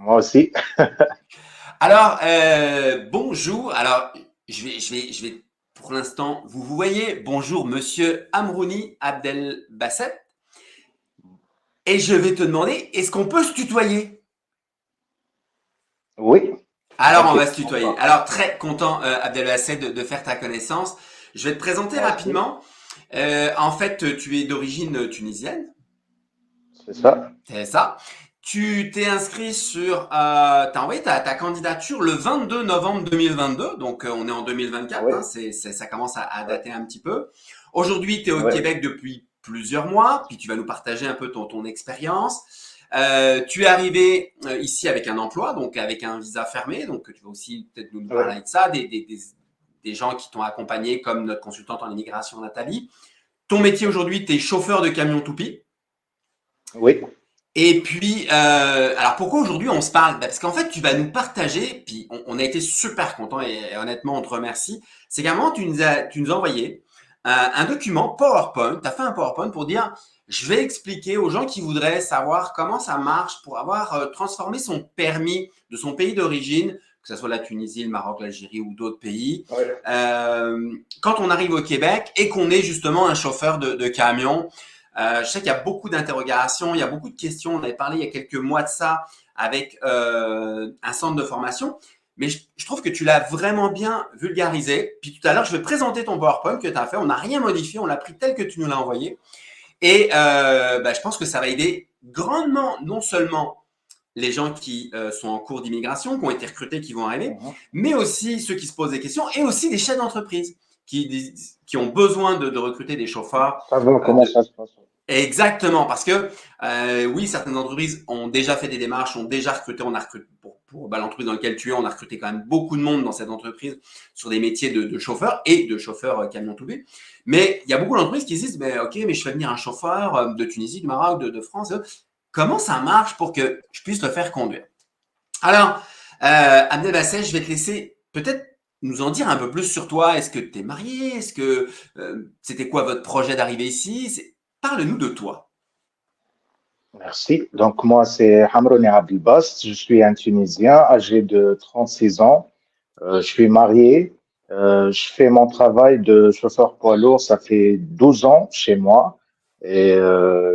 Moi aussi. Alors, bonjour. Alors, je vais, pour l'instant, vous voyez, bonjour, monsieur Amrouni Abdelbasset. Et je vais te demander, est-ce qu'on peut se tutoyer? Oui, Alors, on va t'inquiète se tutoyer. pas. Alors, très content, Abdelbasset, de faire ta connaissance. Je vais te présenter Moi aussi, rapidement. En fait, tu es d'origine tunisienne. c'est ça. C'est ça. Tu t'es inscrit t'as envoyé ta candidature le 22 novembre 2022, donc on est en 2024, Oui, hein, ça commence à oui, dater un petit peu. Aujourd'hui, tu es au oui, Québec depuis plusieurs mois, puis tu vas nous partager un peu ton expérience. Tu es arrivé ici avec un emploi, donc avec un visa fermé, donc tu vas aussi peut-être nous oui, parler de ça, des gens qui t'ont accompagné, comme notre consultante en immigration, Nathalie. Ton métier aujourd'hui, tu es chauffeur de camion toupie. oui. Et puis, alors pourquoi aujourd'hui on se parle? Ben, parce qu'en fait, tu vas nous partager, puis on a été super contents et honnêtement, on te remercie. C'est qu'à un moment, tu nous as envoyé un document PowerPoint, tu as fait un PowerPoint pour dire, je vais expliquer aux gens qui voudraient savoir comment ça marche pour avoir transformé son permis de son pays d'origine, que ce soit la Tunisie, le Maroc, l'Algérie ou d'autres pays, Oui. quand on arrive au Québec et qu'on est justement un chauffeur de camion. Je sais qu'il y a beaucoup d'interrogations, il y a beaucoup de questions. On avait parlé il y a quelques mois de ça avec un centre de formation, mais je trouve que tu l'as vraiment bien vulgarisé. Puis tout à l'heure, je vais présenter ton PowerPoint que tu as fait. On n'a rien modifié, on l'a pris tel que tu nous l'as envoyé. Et je pense que ça va aider grandement, non seulement les gens qui sont en cours d'immigration, qui ont été recrutés, qui vont arriver, Mhm. mais aussi ceux qui se posent des questions et aussi les chefs d'entreprise qui ont besoin de recruter des chauffeurs Savoir comment de, ça se passe. Exactement, parce que oui, certaines entreprises ont déjà fait des démarches, ont déjà recruté, on a recruté pour l'entreprise dans laquelle tu es, on a recruté quand même beaucoup de monde dans cette entreprise sur des métiers de chauffeur et de chauffeur camion toubé. Mais il y a beaucoup d'entreprises qui se disent, ben, ok, mais je fais venir un chauffeur de Tunisie, du Maroc, de France. Comment ça marche pour que je puisse le faire conduire? Alors, Abdel Basset, je vais te laisser peut-être nous en dire un peu plus sur toi. Est-ce que tu es marié? Est-ce que c'était quoi votre projet d'arriver ici? Parle-nous de toi. Merci. Donc, moi, c'est Hamrouni Abdelbast. Je suis un Tunisien âgé de 36 ans. Je suis marié. Je fais mon travail de chauffeur poids lourd. Ça fait 12 ans chez moi. Et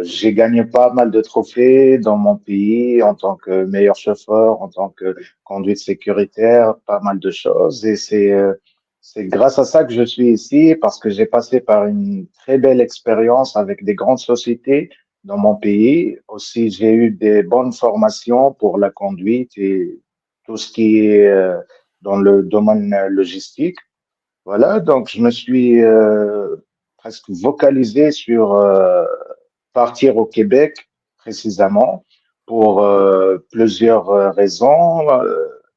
j'ai gagné pas mal de trophées dans mon pays en tant que meilleur chauffeur, en tant que conduite sécuritaire, pas mal de choses. Et c'est grâce à ça que je suis ici parce que j'ai passé par une très belle expérience avec des grandes sociétés dans mon pays. Aussi, j'ai eu des bonnes formations pour la conduite et tout ce qui est dans le domaine logistique. Voilà, donc je me suis presque vocalisé sur partir au Québec précisément pour plusieurs raisons,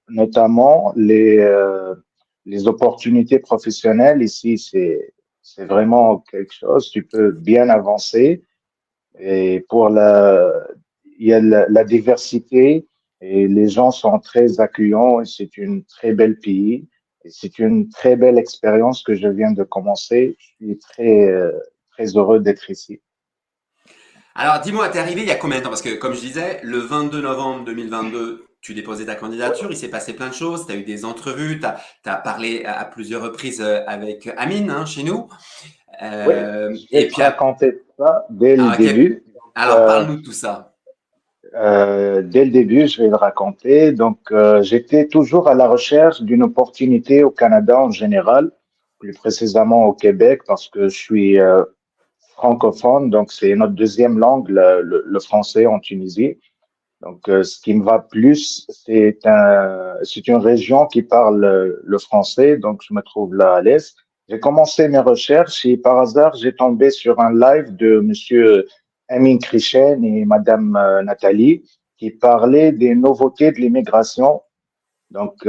notamment les opportunités professionnelles. Ici, c'est vraiment quelque chose, tu peux bien avancer et il y a la diversité et les gens sont très accueillants et c'est une très belle pays et c'est une très belle expérience que je viens de commencer. Je suis très heureux d'être ici. Alors, dis-moi, t'es arrivé il y a combien de temps? Parce que, comme je disais, le 22 novembre 2022, tu déposais ta candidature, il s'est passé plein de choses, tu as eu des entrevues, tu as parlé à plusieurs reprises avec Amine, hein, chez nous. Oui, je vais Et te puis, raconter ça dès le ok, début. alors parle-nous de tout ça. Dès le début, je vais le raconter. Donc, j'étais toujours à la recherche d'une opportunité au Canada en général, plus précisément au Québec, parce que je suis francophone, donc c'est notre deuxième langue, le français en Tunisie. Donc, ce qui me va plus, c'est une région qui parle le français, donc je me trouve là à l'aise. J'ai commencé mes recherches et par hasard, j'ai tombé sur un live de Monsieur Amin Krichen et Madame Nathalie qui parlaient des nouveautés de l'immigration. Donc,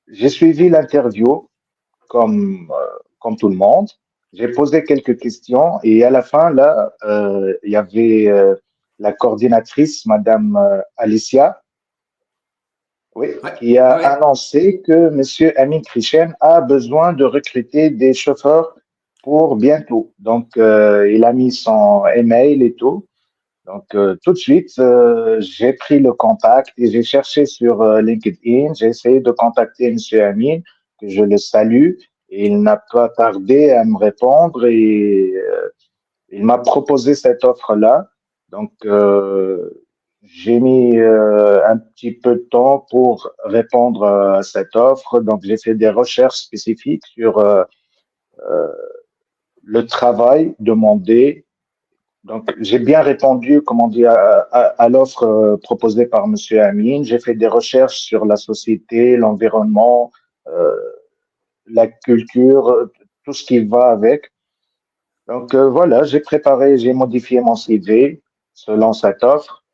j'ai suivi l'interview comme tout le monde. J'ai posé quelques questions et à la fin, là, il y avait la coordinatrice, Madame Alicia, oui, Ouais, qui a ouais. annoncé que Monsieur Amin Krichen a besoin de recruter des chauffeurs pour bientôt. Donc, il a mis son email et tout. Donc, tout de suite, j'ai pris le contact et j'ai cherché sur LinkedIn. J'ai essayé de contacter Monsieur Amin, que je le salue. Et il n'a pas tardé à me répondre et il m'a proposé cette offre-là. Donc, j'ai mis un petit peu de temps pour répondre à cette offre. Donc, j'ai fait des recherches spécifiques sur le travail demandé. Donc, j'ai bien répondu, comment dire, à l'offre proposée par Monsieur Amin. J'ai fait des recherches sur la société, l'environnement, euh, la culture, tout ce qui va avec. Donc, voilà, j'ai modifié mon CV selon cette offre.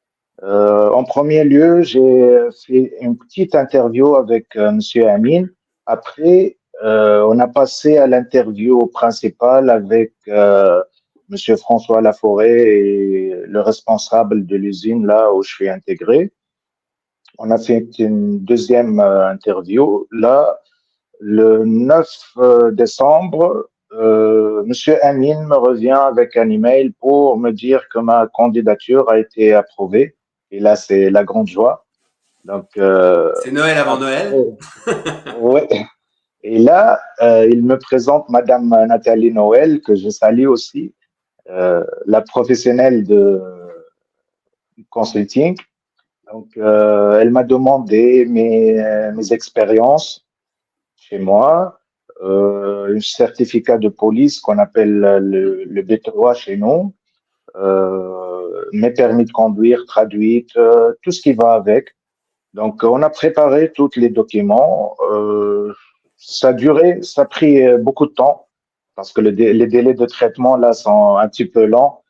En premier lieu, j'ai fait une petite interview avec Monsieur Amin. Après, on a passé à l'interview principale avec Monsieur François Laforêt et le responsable de l'usine là où je suis intégré. On a fait une deuxième interview. Là, le 9 décembre, Monsieur Amin me revient avec un email pour me dire que ma candidature a été approuvée. Et là, c'est la grande joie. Donc, C'est Noël avant après, Noël. ouais. Et là, il me présente Madame Nathalie Noël, que je salue aussi, la professionnelle de consulting. Donc, elle m'a demandé mes expériences chez moi, un certificat de police qu'on appelle le B3 chez nous, mes permis de conduire traduits, tout ce qui va avec. Donc, on a préparé tous les documents. Ça a pris beaucoup de temps parce que les délais de traitement là sont un petit peu lents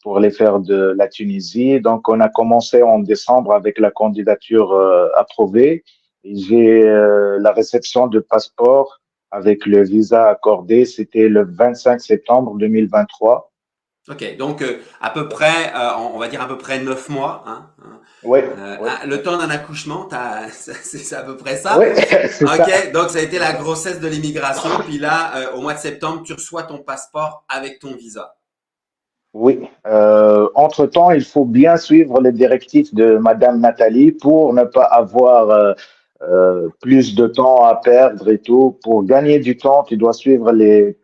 pour les faire de la Tunisie. Donc, on a commencé en décembre avec la candidature approuvée. Et j'ai la réception de passeport avec le visa accordé. C'était le 25 septembre 2023. Ok, donc à peu près, on va dire à peu près 9 mois. Hein, hein. Oui, oui, Le oui. temps d'un accouchement, c'est à peu près ça. Oui, c'est ça. Ok, donc ça a été C'est la ça. grossesse de l'immigration. Puis là, au mois de septembre, tu reçois ton passeport avec ton visa. Oui. Entre-temps, il faut bien suivre les directives de Madame Nathalie pour ne pas avoir plus de temps à perdre et tout. Pour gagner du temps, tu dois suivre les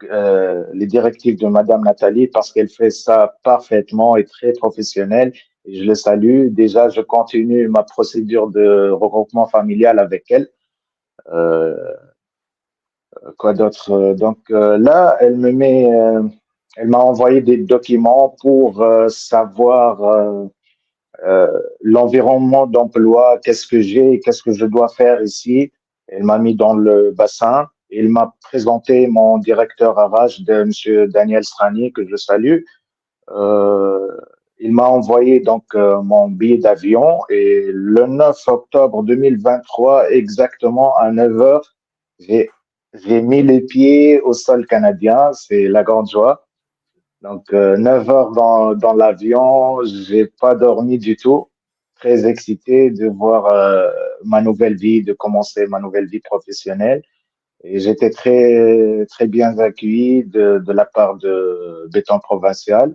directives de Madame Nathalie parce qu'elle fait ça parfaitement et très professionnel. Et je le salue. Déjà, je continue ma procédure de regroupement familial avec elle. Euh, quoi d'autre? Donc là, elle m'a envoyé des documents pour savoir l'environnement d'emploi, qu'est-ce que j'ai, qu'est-ce que je dois faire ici. Elle m'a mis dans le bassin. Il m'a présenté mon directeur RH de Monsieur Daniel Strani, que je salue. Euh, il m'a envoyé donc mon billet d'avion et le 9 octobre 2023, exactement à 9 heures, j'ai, j'ai mis les pieds au sol canadien. C'est la grande joie. Donc, 9 heures dans l'avion, j'ai pas dormi du tout. Très excité de voir ma nouvelle vie, de commencer ma nouvelle vie professionnelle. Et j'étais très bien accueilli de la part de Béton Provincial.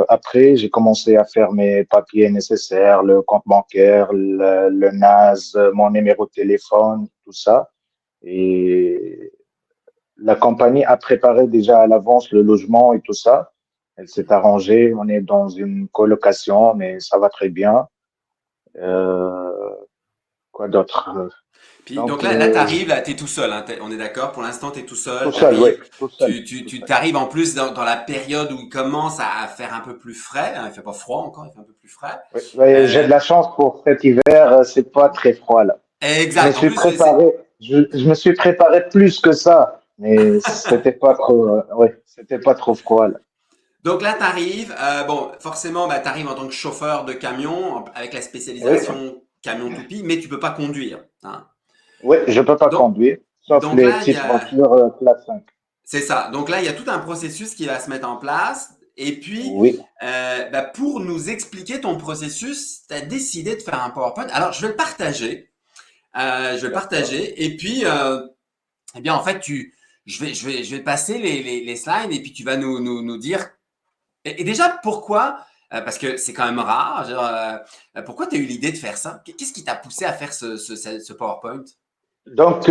Après, j'ai commencé à faire mes papiers nécessaires, le compte bancaire, le NAS, mon numéro de téléphone, tout ça. Et la compagnie a préparé déjà à l'avance le logement et tout ça. Elle s'est arrangée. On est dans une colocation, mais ça va très bien. Euh, quoi d'autre? Puis donc Donc, là, tu arrives, là, tu es tout seul. Hein, on est d'accord, pour l'instant, tu es tout tout seul, tu seul, oui, arrives. tout seul, tout Tu seul. t'arrives en plus dans la période où il commence à faire un peu plus frais. Hein, il fait pas froid encore, il fait un peu plus frais. Oui, oui, j'ai Euh, de la chance pour cet hiver. C'est pas très froid là. Je me exact. En suis plus, préparé. Je me suis préparé plus que ça, mais c'était pas trop. Ouais, c'était pas trop froid là. donc là, tu arrives. Bon, forcément, bah, tu arrives en tant que chauffeur de camion avec la Oui, spécialisation camion toupie, mais tu peux pas conduire. Hein. oui, je peux pas Donc, conduire, sauf donc les là, il y petites a, voitures classe 5. c'est ça. Donc là, il y a tout un processus qui va se mettre en place. Et puis, Oui, bah, pour nous expliquer ton processus, tu as décidé de faire un PowerPoint. Alors, je vais le partager. Je vais le d'accord. partager. Et puis, eh bien, en fait, je vais passer les slides et puis tu vas nous dire Et déjà, pourquoi, parce que c'est quand même rare, genre, pourquoi tu as eu l'idée de faire ça? Qu'est-ce qui t'a poussé à faire ce PowerPoint? Donc,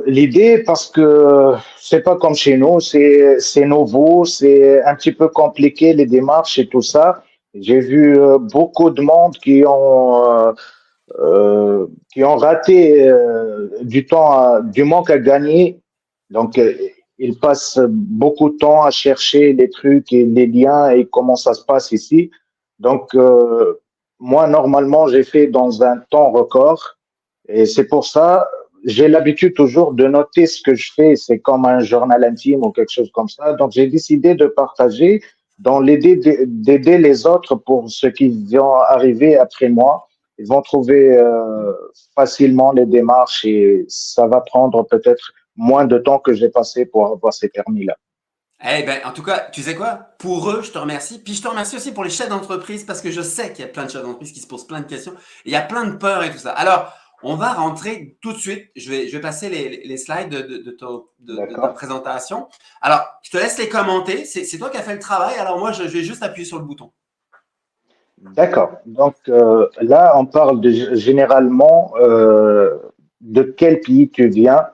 l'idée, parce que c'est pas comme chez nous, c'est nouveau, c'est un petit peu compliqué les démarches et tout ça. J'ai vu beaucoup de monde qui ont raté du temps, du manque à gagner. Donc, ils passent beaucoup de temps à chercher les trucs et les liens et comment ça se passe ici. Donc, moi, normalement, j'ai fait dans un temps record. Et c'est pour ça, j'ai l'habitude toujours de noter ce que je fais. C'est comme un journal intime ou quelque chose comme ça. Donc, j'ai décidé de partager dans l'idée d'aider les autres pour ceux qui vont arriver après moi. Ils vont trouver facilement les démarches et ça va prendre peut-être moins de temps que j'ai passé pour avoir ces permis-là. Eh ben, en tout cas, tu sais quoi? Pour eux, je te remercie. Puis je te remercie aussi pour les chefs d'entreprise parce que je sais qu'il y a plein de chefs d'entreprise qui se posent plein de questions. Il y a plein de peurs et tout ça. Alors, on va rentrer tout de suite. Je vais passer les slides de ta D'accord? présentation. Alors, je te laisse les commenter. C'est toi qui as fait le travail. Alors, moi, je vais juste appuyer sur le bouton. D'accord. Donc là, on parle généralement de quel pays tu viens,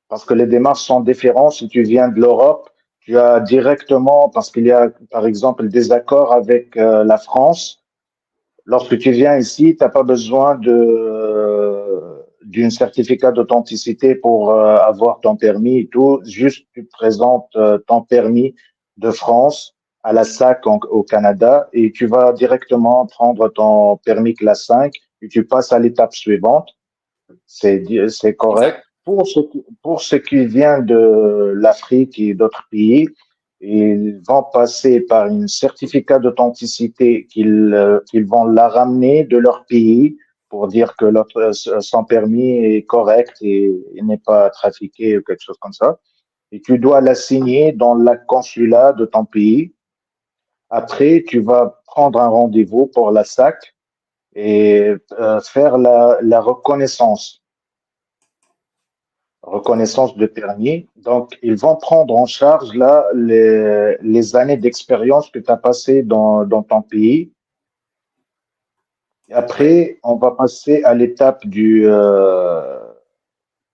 parce que les démarches sont différentes. Si tu viens de l'Europe, tu as directement, parce qu'il y a par exemple des accords avec la France. Lorsque tu viens ici, tu n'as pas besoin d'une certificat d'authenticité pour avoir ton permis et tout. Juste, tu présentes ton permis de France à la SAC au Canada et tu vas directement prendre ton permis classe 5 et tu passes à l'étape suivante. C'est correct. Exact. Pour ce qui vient de l'Afrique et d'autres pays, ils vont passer par un certificat d'authenticité qu'ils vont la ramener de leur pays pour dire que son permis est correct et il n'est pas trafiqué ou quelque chose comme ça. Et tu dois la signer dans la consulat de ton pays. Après, tu vas prendre un rendez-vous pour la SAC et faire la reconnaissance de permis. Donc, ils vont prendre en charge là les années d'expérience que tu as passées dans ton pays. Et Ouais. après, on va passer à l'étape du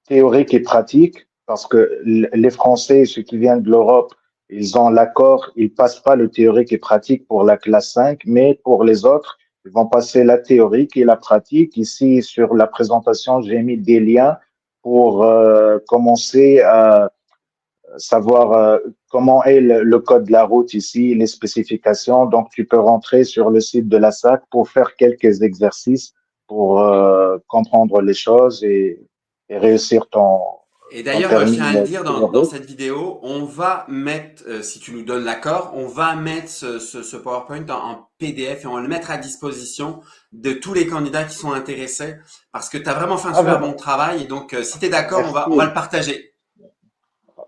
théorique et pratique, parce que les Français, ceux qui viennent de l'Europe, ils ont l'accord, ils passent pas le théorique et pratique pour la classe 5, mais pour les autres, ils vont passer la théorique et la pratique. Ici, sur la présentation, j'ai mis des liens pour commencer à savoir comment est le code de la route ici, les spécifications. Donc, tu peux rentrer sur le site de la SAC pour faire quelques exercices pour comprendre les choses et réussir Et ton d'ailleurs, je tiens permis à le dire dans théorique. cette vidéo, on va mettre, si tu nous donnes l'accord, on va mettre ce PowerPoint en PDF et on va le mettre à disposition de tous les candidats qui sont intéressés parce que tu as vraiment fait un Ah, super bon travail et donc si tu es d'accord, on va le merci. partager.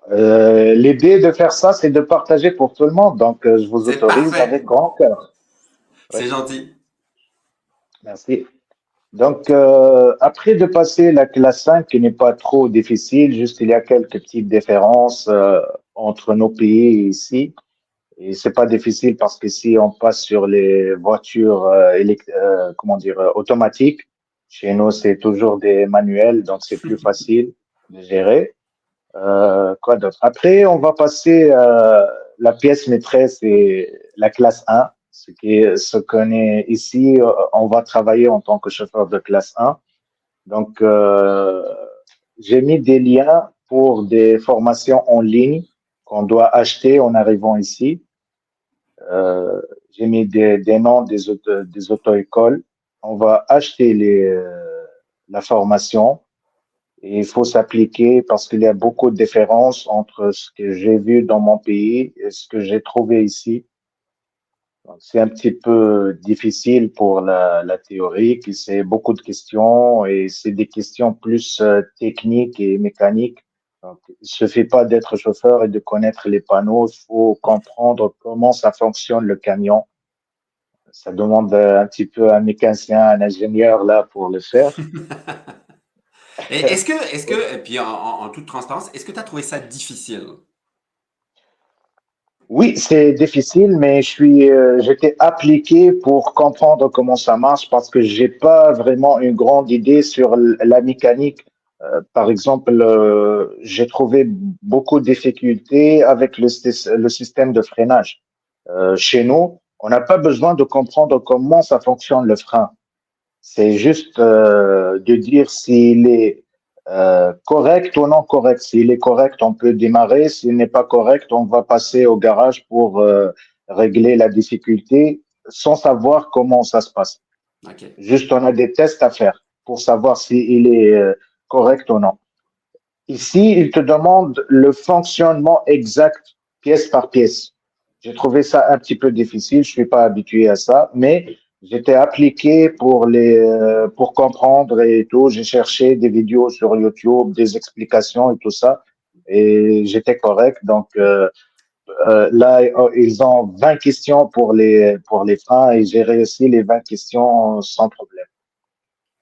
L'idée de faire ça, c'est de partager pour tout le monde. Donc, je vous C'est autorise avec parfait. grand cœur. Oui, C'est gentil. merci. Donc, après de passer la classe 5, qui n'est pas trop difficile, juste il y a quelques petites différences entre nos pays et ici. Et c'est pas difficile parce que si on passe sur les voitures comment dire, automatiques, chez nous, c'est toujours des manuels, donc c'est plus facile de gérer. Quoi d'autre? Après, on va passer la pièce maîtresse et la classe 1, ce qu'on est ici. On va travailler en tant que chauffeur de classe 1. Donc, j'ai mis des liens pour des formations en ligne qu'on doit acheter en arrivant ici. J'ai mis des noms des auto-écoles. On va acheter la formation et il faut s'appliquer parce qu'il y a beaucoup de différences entre ce que j'ai vu dans mon pays et ce que j'ai trouvé ici. Donc, c'est un petit peu difficile pour la théorie, puis c'est beaucoup de questions et c'est des questions plus techniques et mécaniques. Donc, il suffit pas d'être chauffeur et de connaître les panneaux, il faut comprendre comment ça fonctionne le camion. Ça demande un petit peu un mécanicien, un ingénieur là pour le faire. Et et puis en toute transparence, est-ce que tu as trouvé ça difficile? Oui, c'est difficile, mais j'étais appliqué pour comprendre comment ça marche parce que j'ai pas vraiment une grande idée sur la mécanique. Par exemple, j'ai trouvé beaucoup de difficultés avec le système de freinage. Chez nous, on n'a pas besoin de comprendre comment ça fonctionne le frein. C'est juste de dire s'il est correct ou non correct. S'il est correct, on peut démarrer. S'il n'est pas correct, on va passer au garage pour régler la difficulté sans savoir comment ça se passe. Ok. Juste, on a des tests à faire pour savoir s'il est correct ou non. Ici, il te demande le fonctionnement exact, pièce par pièce. J'ai trouvé ça un petit peu difficile, je suis pas habitué à ça, mais j'étais appliqué pour comprendre et tout. J'ai cherché des vidéos sur YouTube, des explications et tout ça, et j'étais correct. Donc là, ils ont 20 questions pour les freins et j'ai réussi les 20 questions sans problème.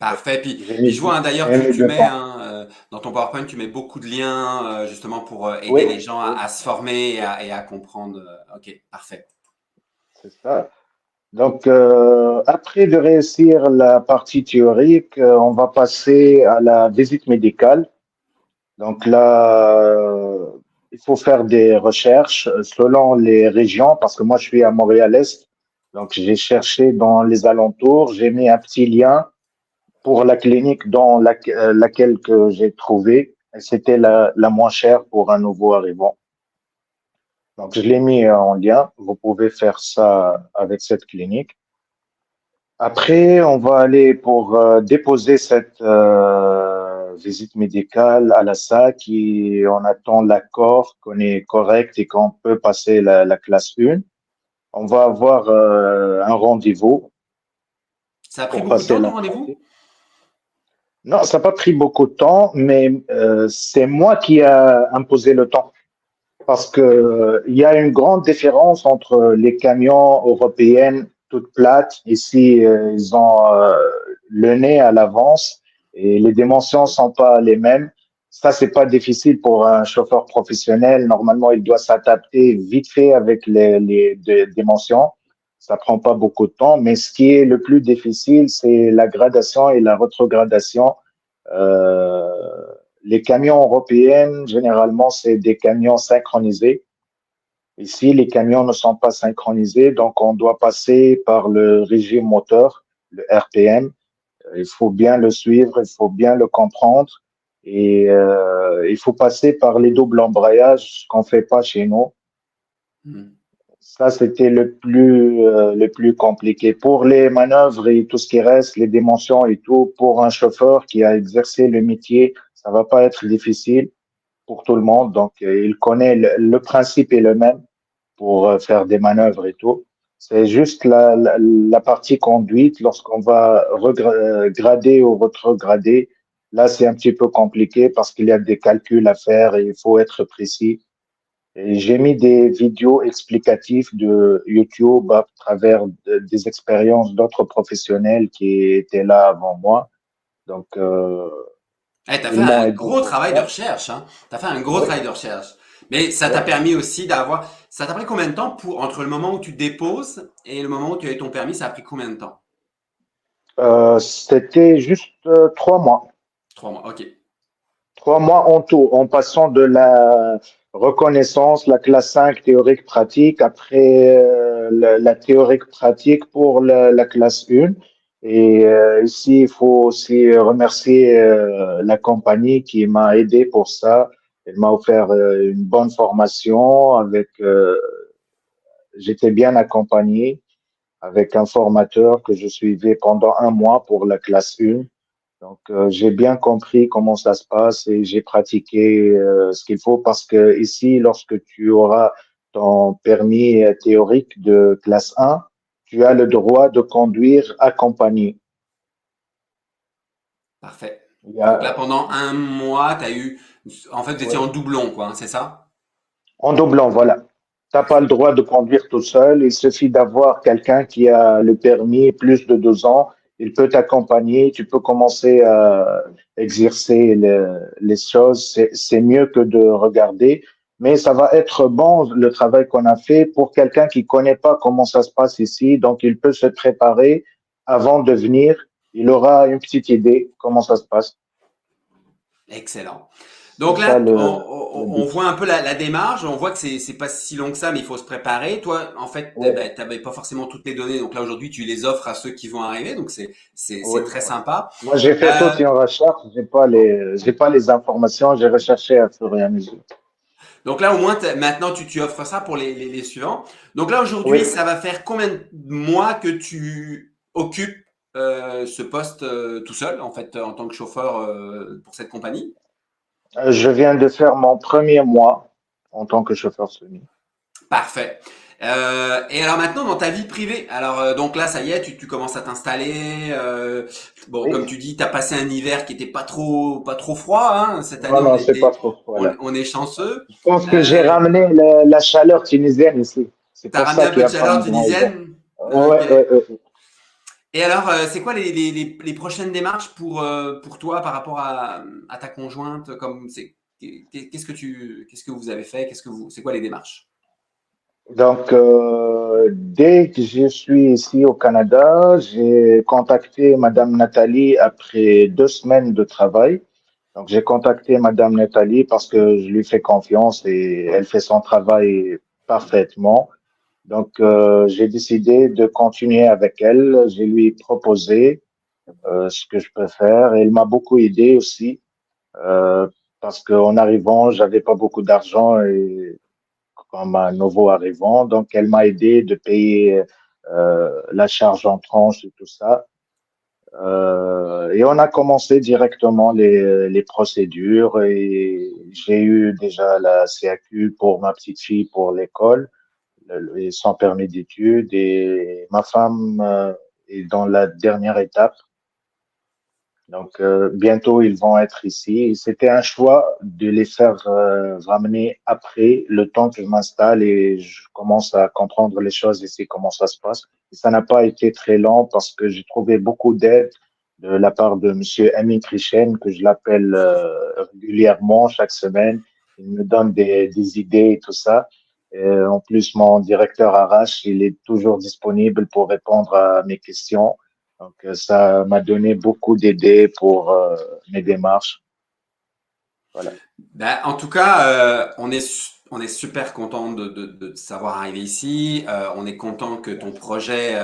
Ouais. Parfait. Puis, J'ai puis mis, je vois hein, d'ailleurs, j'ai mis tu de mets temps. hein, dans ton PowerPoint, tu mets beaucoup de liens justement pour aider les Oui, gens oui, à se former et à comprendre. Ok, parfait. c'est ça. Donc, après de réussir la partie théorique, on va passer à la visite médicale. Donc là, il faut faire des recherches selon les régions, parce que moi, je suis à Montréal-Est. Donc, j'ai cherché dans les alentours, j'ai mis un petit lien pour la clinique dans laquelle que j'ai trouvé. Et c'était la moins chère pour un nouveau arrivant. Donc, je l'ai mis en lien. Vous pouvez faire ça avec cette clinique. Après, on va aller pour déposer cette visite médicale à la SAC et on attend l'accord qu'on est correct et qu'on peut passer la classe 1. On va avoir un rendez-vous Ça a pris pour beaucoup de passer temps la ton rendez-vous? pratique. Non, ça n'a pas pris beaucoup de temps, mais c'est moi qui a imposé le temps. Parce que il y a une grande différence entre les camions européennes toutes plates. Ici, ils ont le nez à l'avance et les dimensions sont pas les mêmes. Ça, c'est pas difficile pour un chauffeur professionnel. Normalement, il doit s'adapter vite fait avec les dimensions. Ça prend pas beaucoup de temps. Mais ce qui est le plus difficile, c'est la gradation et la rétrogradation. Euh, les camions européens, généralement, c'est des camions synchronisés. Ici, les camions ne sont pas synchronisés, donc on doit passer par le régime moteur, le RPM. Il faut bien le suivre, il faut bien le comprendre et il faut passer par les doubles embrayages, ce qu'on fait pas chez nous. Hmm. Ça, c'était le plus compliqué. Pour les manœuvres et tout ce qui reste, les dimensions et tout, pour un chauffeur qui a exercé le métier, ça va pas être difficile pour tout le monde. Donc, il connaît le principe est le même pour faire des manœuvres et tout. C'est juste la partie conduite, lorsqu'on va grader ou rétrograder. Là, c'est un petit peu compliqué parce qu'il y a des calculs à faire et il faut être précis. Et j'ai mis des vidéos explicatives de YouTube à travers des expériences d'autres professionnels qui étaient là avant moi. Donc, Eh, t'as fait ils m'ont un aidé gros pour travail de ça. recherche, hein. T'as fait un gros Oui, travail de recherche. Mais ça oui. t'a permis aussi d'avoir. Ça t'a pris combien de temps pour entre le moment où tu déposes et le moment où tu as eu ton permis, ça a pris combien de temps? C'était juste 3 mois. 3 mois, ok. 3 mois en tout, en passant de la reconnaissance, la classe 5 théorique pratique, après la théorique pratique pour la classe 1. Et ici, il faut aussi remercier la compagnie qui m'a aidé pour ça. Elle m'a offert une bonne formation avec, j'étais bien accompagné avec un formateur que je suivais pendant un mois pour la classe 1. Donc, j'ai bien compris comment ça se passe et j'ai pratiqué ce qu'il faut parce que ici, lorsque tu auras ton permis théorique de classe 1, tu as le droit de conduire accompagné. Parfait. Il y Donc là, a, pendant un mois, t'as eu. En fait, vous étiez en ouais, doublon, quoi, hein, c'est ça? en doublant, voilà. T'as pas le Parfait. droit de conduire tout seul. Il suffit d'avoir quelqu'un qui a le permis plus de 2 ans. Il peut t'accompagner. Tu peux commencer à exercer les choses. C'est mieux que de regarder. mais ça va être bon le travail qu'on a fait pour quelqu'un qui connaît pas comment ça se passe ici, donc il peut se préparer avant de venir. Il aura une petite idée comment ça se passe. Excellent. C'est Donc ça là, le on but. voit un peu la démarche, on voit que c'est pas si long que ça, mais il faut se préparer. Toi, en fait, Oui, ben, tu n'avais pas forcément toutes les données, donc là aujourd'hui, tu les offres à ceux qui vont arriver, donc oui, c'est très oui. sympa. Moi, j'ai fait toute Euh, une recherche, j'ai pas les informations, j'ai recherché à fur et à mesure. donc là, au moins, maintenant, tu offres ça pour les suivants. Donc là, Oui, aujourd'hui, ça va faire combien de mois que tu occupes ce poste tout seul, en fait, en tant que chauffeur pour cette compagnie? je viens de faire mon premier mois en tant que chauffeur semi. Parfait. Et alors maintenant, dans ta vie privée, alors donc là, ça y est, tu commences à t'installer. Bon, Oui, comme tu dis, tu as passé un hiver qui était pas trop froid. Hein. Cette année, non, non, c'est pas trop froid là. on est chanceux. Je pense que j'ai Euh, ramené la chaleur tunisienne ici. C'est T'as pour ramené ça un qu'il peu n'y de a pas un chaleur grand hiver. tunisienne. Ok. Ouais, ouais, ouais. Et alors, c'est quoi les prochaines démarches pour toi par rapport à ta conjointe, comme c'est qu'est-ce que vous avez fait, c'est quoi les démarches? Donc, dès que je suis ici au Canada, j'ai contacté Madame Nathalie après 2 semaines de travail. Donc, j'ai contacté Madame Nathalie parce que je lui fais confiance et elle fait son travail parfaitement. Donc, j'ai décidé de continuer avec elle. Je lui ai proposé ce que je peux faire et elle m'a beaucoup aidé aussi parce qu'en arrivant, j'avais pas beaucoup d'argent et comme un nouveau arrivant. Donc, elle m'a aidé de payer la charge en tranche et tout ça. Et on a commencé directement les procédures et j'ai eu déjà la CAQ pour ma petite fille pour l'école, son permis d'études et ma femme est dans la dernière étape. Donc, bientôt, ils vont être ici. C'était un choix de les faire ramener après le temps que je m'installe et je commence à comprendre les choses ici, comment ça se passe. Et ça n'a pas été très lent parce que j'ai trouvé beaucoup d'aide de la part de Monsieur Amin Krichen, que je l'appelle régulièrement chaque semaine. Il me donne des idées et tout ça. En plus, mon directeur RH, il est toujours disponible pour répondre à mes questions. Donc, ça m'a donné beaucoup d'idées pour mes démarches. Voilà. Ben, en tout cas, on est super content de te savoir arriver ici. On est content que ton Merci. projet,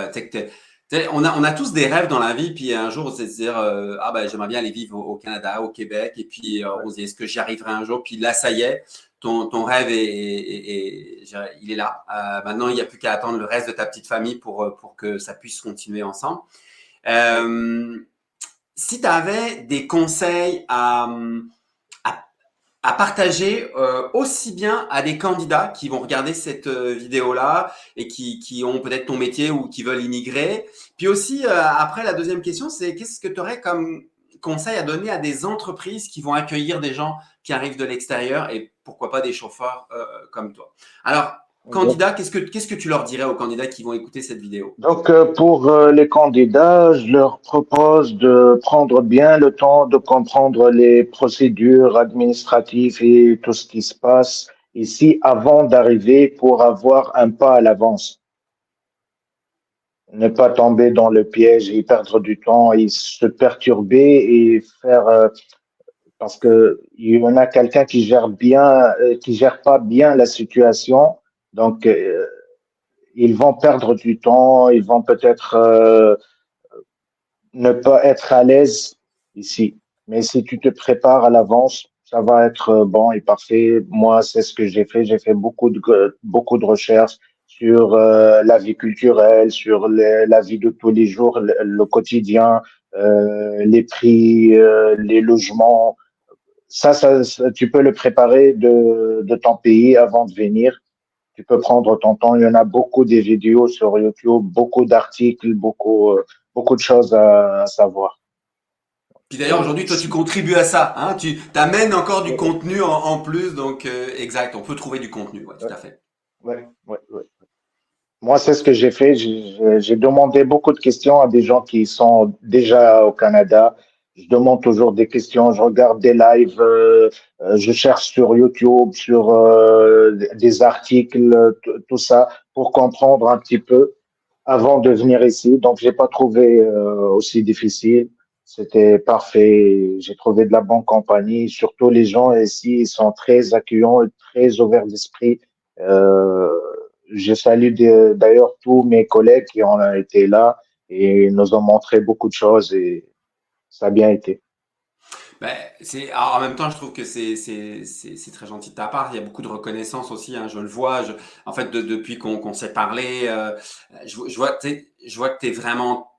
on a tous des rêves dans la vie, puis un jour, c'est de se dire, ah ben, j'aimerais bien aller vivre au Canada, au Québec, et puis Ouais. on se dit, est-ce que j'y arriverai un jour? Puis là, ça y est, ton rêve il est là. Maintenant, il n'y a plus qu'à attendre le reste de ta petite famille pour que ça puisse continuer ensemble. Ouais. Euh, Si tu avais des conseils à à partager aussi bien à des candidats qui vont regarder cette vidéo-là et qui ont peut-être ton métier ou qui veulent immigrer. Puis aussi, après, la deuxième question, c'est qu'est-ce que tu aurais comme conseil à donner à des entreprises qui vont accueillir des gens qui arrivent de l'extérieur et pourquoi pas des chauffeurs comme toi. Alors, Ok. candidats, qu'est-ce que tu leur dirais aux candidats qui vont écouter cette vidéo? Donc, pour les candidats, je leur propose de prendre bien le temps de comprendre les procédures administratives et tout ce qui se passe ici avant d'arriver pour avoir un pas à l'avance. Ne pas tomber dans le piège et perdre du temps et se perturber et faire parce que il y en a quelqu'un qui gère bien, qui gère pas bien la situation. Donc, ils vont perdre du temps, ils vont peut-être ne pas être à l'aise ici. Mais si tu te prépares à l'avance, ça va être bon et parfait. Moi, c'est ce que j'ai fait. J'ai fait beaucoup de recherches sur la vie culturelle, sur la vie de tous les jours, le quotidien, les prix, les logements. Tu peux le préparer de ton pays avant de venir. Tu peux prendre ton temps. Il y en a beaucoup des vidéos sur YouTube, beaucoup d'articles, beaucoup de choses à savoir. Puis d'ailleurs, aujourd'hui, toi, tu contribues à ça. Hein, tu t'amènes encore du Ouais, contenu en plus. Donc, exact, on peut trouver du contenu. Ouais, tout ouais, à fait. ouais. Moi, c'est ce que j'ai fait. J'ai demandé beaucoup de questions à des gens qui sont déjà au Canada. Je demande toujours des questions, je regarde des lives, je cherche sur YouTube, sur des articles, tout ça, pour comprendre un petit peu avant de venir ici. Donc, j'ai pas trouvé aussi difficile. C'était parfait. J'ai trouvé de la bonne compagnie. Surtout les gens ici, ils sont très accueillants et très ouverts d'esprit. Euh, je salue d'ailleurs tous mes collègues qui ont été là et nous ont montré beaucoup de choses et ça a bien été. Ben, alors, en même temps, je trouve que c'est très gentil de ta part. Il y a beaucoup de reconnaissance aussi, hein, je le vois. En fait, depuis qu'on s'est parlé, je vois que tu es vraiment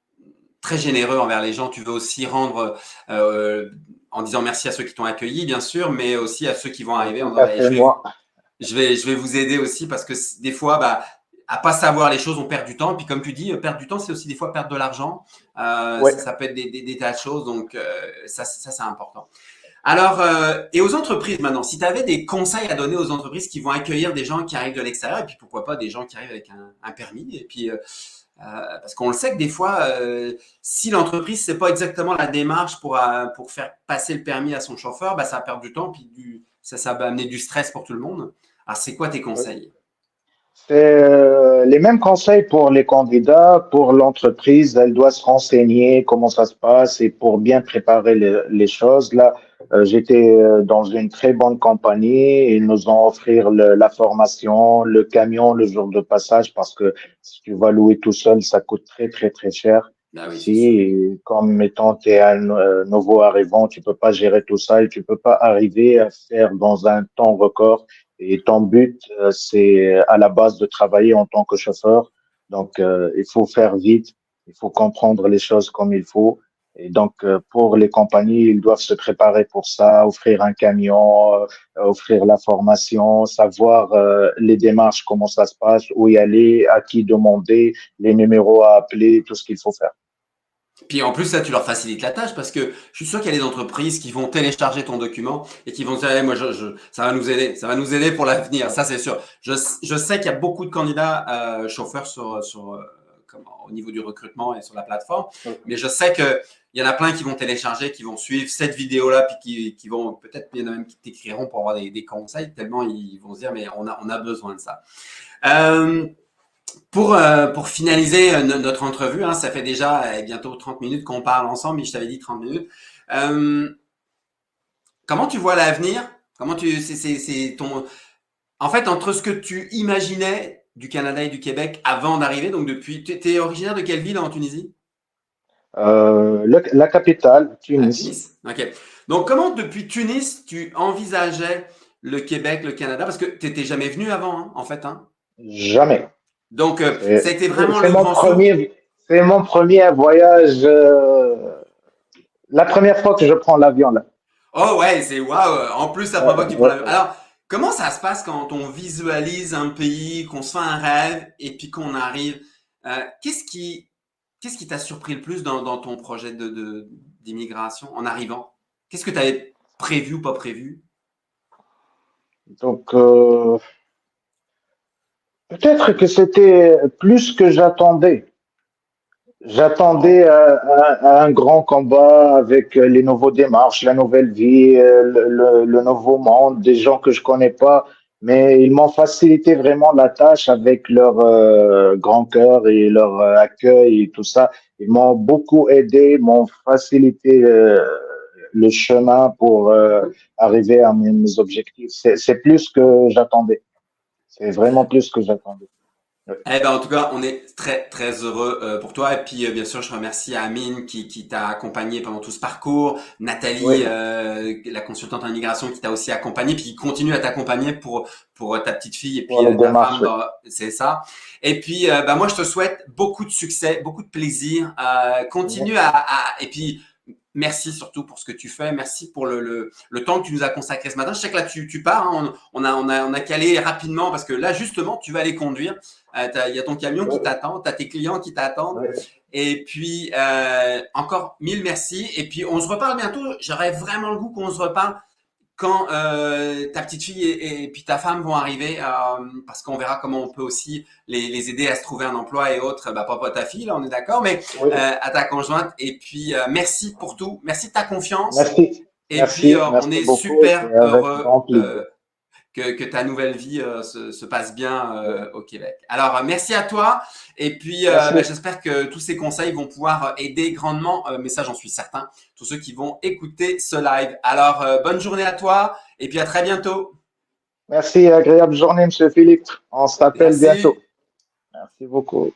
très généreux envers les gens. Tu veux aussi rendre en disant merci à ceux qui t'ont accueilli, bien sûr, mais aussi à ceux qui vont arriver en Tout disant à ben, fait, moi. je vais vous aider aussi parce que des fois, bah, à pas savoir les choses, on perd du temps. Et puis, comme tu dis, perdre du temps, c'est aussi des fois perdre de l'argent. Ouais. Ça peut être des tas de choses. Donc, ça c'est important. Alors, et aux entreprises maintenant, si tu avais des conseils à donner aux entreprises qui vont accueillir des gens qui arrivent de l'extérieur, et puis pourquoi pas des gens qui arrivent avec un permis, et puis parce qu'on le sait que des fois, si l'entreprise c'est pas exactement la démarche pour faire passer le permis à son chauffeur, bah, ça va perdre du temps, puis ça va amener du stress pour tout le monde. Alors, c'est quoi tes conseils? C'est les mêmes conseils pour les candidats, pour l'entreprise. Elle doit se renseigner comment ça se passe et pour bien préparer les choses. Là, j'étais dans une très bonne compagnie. Ils nous ont offert la formation, le camion le jour de passage parce que si tu vas louer tout seul, ça coûte très, très, très cher. Ah oui, c'est Ici, sûr. et comme étant t'es un nouveau arrivant, tu peux pas gérer tout ça et tu peux pas arriver à faire dans un temps record et ton but, c'est à la base de travailler en tant que chauffeur. Donc, il faut faire vite, il faut comprendre les choses comme il faut. Et donc, pour les compagnies, ils doivent se préparer pour ça, offrir un camion, offrir la formation, savoir les démarches, comment ça se passe, où y aller, à qui demander, les numéros à appeler, tout ce qu'il faut faire. Puis en plus, ça, tu leur facilites la tâche parce que je suis sûr qu'il y a des entreprises qui vont télécharger ton document et qui vont dire, Eh, moi, ça va nous aider, ça va nous aider pour l'avenir, ça c'est sûr. Je sais qu'il y a beaucoup de candidats chauffeurs au niveau du recrutement et sur la plateforme, mais je sais que il y en a plein qui vont télécharger, qui vont suivre cette vidéo-là, puis qui vont peut-être, il y en a même qui t'écriront pour avoir des conseils, tellement ils vont se dire, mais on a besoin de ça. Euh, pour finaliser notre entrevue, hein, ça fait déjà bientôt 30 minutes qu'on parle ensemble, mais je t'avais dit 30 minutes. Euh, Comment tu vois l'avenir? Comment tu, c'est ton, en fait, entre ce que tu imaginais du Canada et du Québec avant d'arriver, donc depuis, tu es originaire de quelle ville en Tunisie? La capitale, À Tunis, Tunis. Ok. Donc, comment depuis Tunis, tu envisageais le Québec, le Canada? Parce que tu n'étais jamais venu avant, hein, en fait. Hein. jamais. Donc, ça a C'est été vraiment c'est le mon grand saut. c'est mon premier voyage. La première fois que je prends l'avion là. Oh ouais, c'est waouh. En plus, la Ouais, première fois que tu prends l'avion. ouais. Alors, comment ça se passe quand on visualise un pays, qu'on se fait un rêve et puis qu'on arrive? Qu'est-ce qu'est-ce qui t'a surpris le plus dans ton projet d'immigration en arrivant? Qu'est-ce que tu avais prévu ou pas prévu? Donc, peut-être que c'était plus que j'attendais. J'attendais Oh. un grand combat avec les nouveaux démarches, la nouvelle vie, le nouveau monde, des gens que je connais pas, mais ils m'ont facilité vraiment la tâche avec leur grand cœur et leur accueil et tout ça. Ils m'ont beaucoup aidé, m'ont facilité le chemin pour arriver à mes objectifs. C'est plus que j'attendais. C'est vraiment plus que j'attendais. Ouais. Eh ben, en tout cas, on est très, très heureux pour toi. Et puis, bien sûr, je remercie Amine qui t'a accompagné pendant tout ce parcours, Nathalie, Oui, la consultante en immigration, qui t'a aussi accompagné, puis qui continue à t'accompagner pour ta petite fille et pour puis les ta démarches. femme. Oui. C'est ça. Et puis, bah, moi, je te souhaite beaucoup de succès, beaucoup de plaisir. Continue et puis, merci surtout pour ce que tu fais. Merci pour le temps que tu nous as consacré ce matin. Je sais que là, tu pars. Hein. On a calé rapidement parce que là, justement, tu vas aller conduire. Il y a ton camion qui Oui, t'attend, tu as tes clients qui t'attendent. oui. Et puis, encore mille merci. Et puis, on se reparle bientôt. J'aurais vraiment le goût qu'on se reparle quand ta petite fille et puis ta femme vont arriver, parce qu'on verra comment on peut aussi les aider à se trouver un emploi et autres, pas pour ta fille, là on est d'accord, mais Oui, à ta conjointe. Et puis merci pour tout, merci de ta confiance. merci. Et puis Merci, on merci est beaucoup. super C'est avec heureux grand plaisir. que ta nouvelle vie se passe bien au Québec. Alors, merci à toi. Et puis, Merci. j'espère que tous ces conseils vont pouvoir aider grandement, mais ça, j'en suis certain, tous ceux qui vont écouter ce live. Alors, bonne journée à toi et puis à très bientôt. Merci, agréable journée, Monsieur Philippe. On s'appelle bientôt. Merci. Merci beaucoup.